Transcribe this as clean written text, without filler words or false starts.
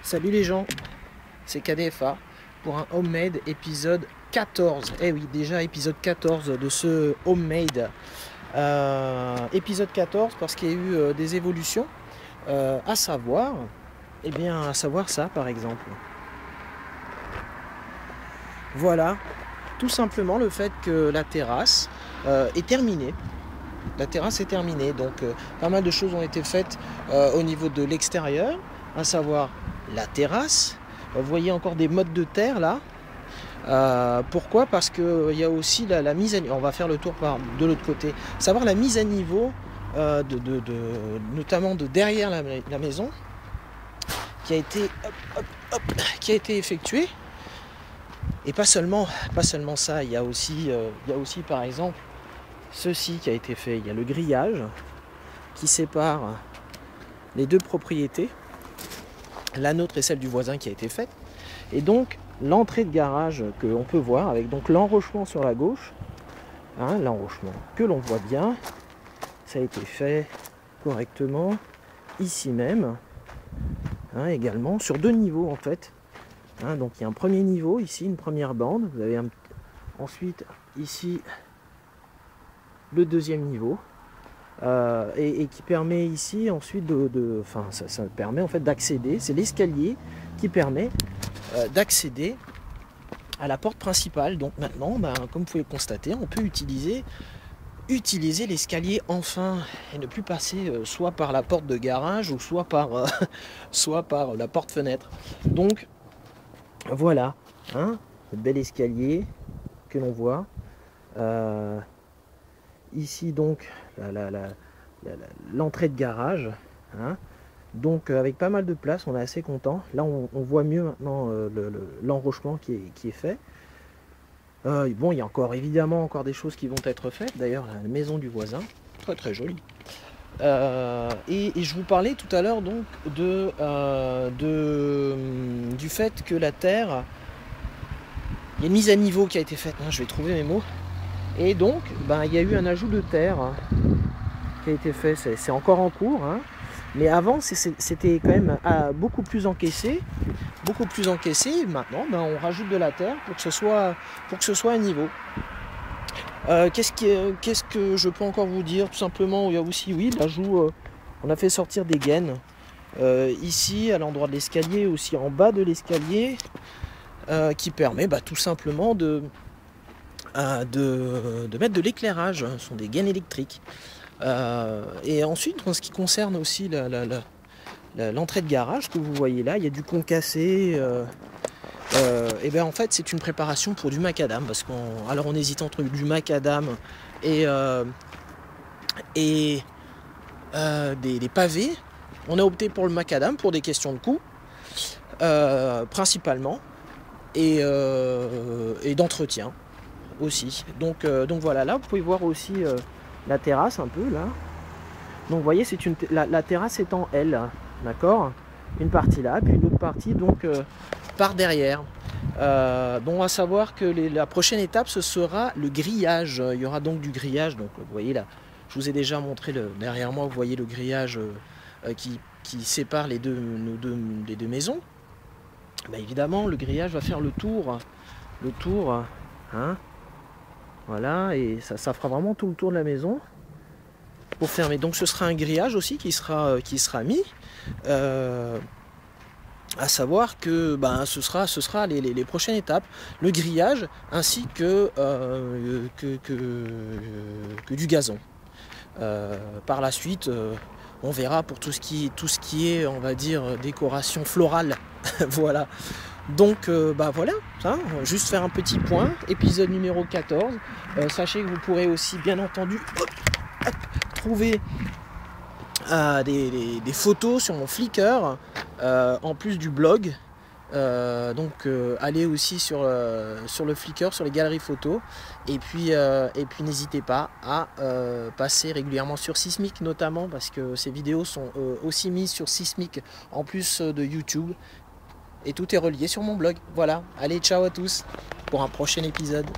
Salut les gens, c'est KDFA pour un Homemade épisode 14. Eh oui, déjà épisode 14 de ce Homemade. Épisode 14 parce qu'il y a eu des évolutions, à savoir, à savoir ça par exemple. Voilà, tout simplement le fait que la terrasse est terminée. La terrasse est terminée, donc pas mal de choses ont été faites au niveau de l'extérieur, à savoir la terrasse. Vous voyez encore des mottes de terre là. Pourquoi? Parce qu'il y a aussi la mise à niveau. On va faire le tour de l'autre côté. Savoir la mise à niveau, notamment de derrière la maison, qui a été, qui a été effectuée. Et pas seulement ça, il y a aussi par exemple ceci qui a été fait. Il y a le grillage qui sépare les deux propriétés, la nôtre et celle du voisin, qui a été faite. Et donc l'entrée de garage que l'on peut voir avec donc l'enrochement sur la gauche, l'enrochement que l'on voit bien, ça a été fait correctement ici même, également sur deux niveaux en fait. Donc il y a un premier niveau ici, une première bande, vous avez ensuite ici le deuxième niveau, et qui permet ici ensuite ça permet en fait d'accéder, c'est l'escalier qui permet d'accéder à la porte principale. Donc maintenant, comme vous pouvez le constater, on peut utiliser l'escalier enfin et ne plus passer soit par la porte de garage ou soit par la porte-fenêtre. Donc voilà, le bel escalier que l'on voit. Ici donc l'entrée de garage, donc avec pas mal de place, on est assez content. Là on voit mieux maintenant l'enrochement qui est fait. Bon, il y a évidemment encore des choses qui vont être faites. D'ailleurs la maison du voisin, très très jolie. Et je vous parlais tout à l'heure donc du fait que la terre, il y a une mise à niveau qui a été faite. Je vais trouver mes mots. Et donc il y a eu un ajout de terre qui a été fait. C'est encore en cours, mais avant c'était quand même beaucoup plus encaissé. Maintenant on rajoute de la terre pour que ce soit à niveau. Qu'est-ce que je peux encore vous dire? Tout simplement, il y a aussi l'ajout, on a fait sortir des gaines ici à l'endroit de l'escalier, aussi en bas de l'escalier, qui permet tout simplement de mettre de l'éclairage. Ce sont des gaines électriques. Et ensuite, en ce qui concerne aussi l'entrée de garage que vous voyez là, il y a du concassé. En fait, c'est une préparation pour du macadam, parce on hésite entre du macadam et des pavés. On a opté pour le macadam pour des questions de coût, principalement, et d'entretien aussi. Donc voilà, là vous pouvez voir aussi la terrasse un peu là. Donc vous voyez, la terrasse est en L, d'accord, une partie là, puis l'autre partie donc par derrière. Donc à savoir que la prochaine étape, ce sera le grillage. Il y aura donc du grillage. Donc vous voyez là, je vous ai déjà montré derrière moi, vous voyez le grillage qui sépare les deux maisons. Évidemment, le grillage va faire le tour, voilà, et ça fera vraiment tout le tour de la maison pour fermer. Donc ce sera un grillage aussi qui sera mis. À savoir que ce sera les prochaines étapes, le grillage ainsi que du gazon. Par la suite, on verra pour tout ce qui est, on va dire, décoration florale. Voilà. Donc voilà, juste faire un petit point, épisode numéro 14. Sachez que vous pourrez aussi bien entendu trouver des photos sur mon Flickr, en plus du blog. Allez aussi sur le Flickr, sur les galeries photos, et puis n'hésitez pas à passer régulièrement sur Sismic, notamment parce que ces vidéos sont aussi mises sur Sismic en plus de YouTube, et tout est relié sur mon blog. Voilà, allez, ciao à tous pour un prochain épisode.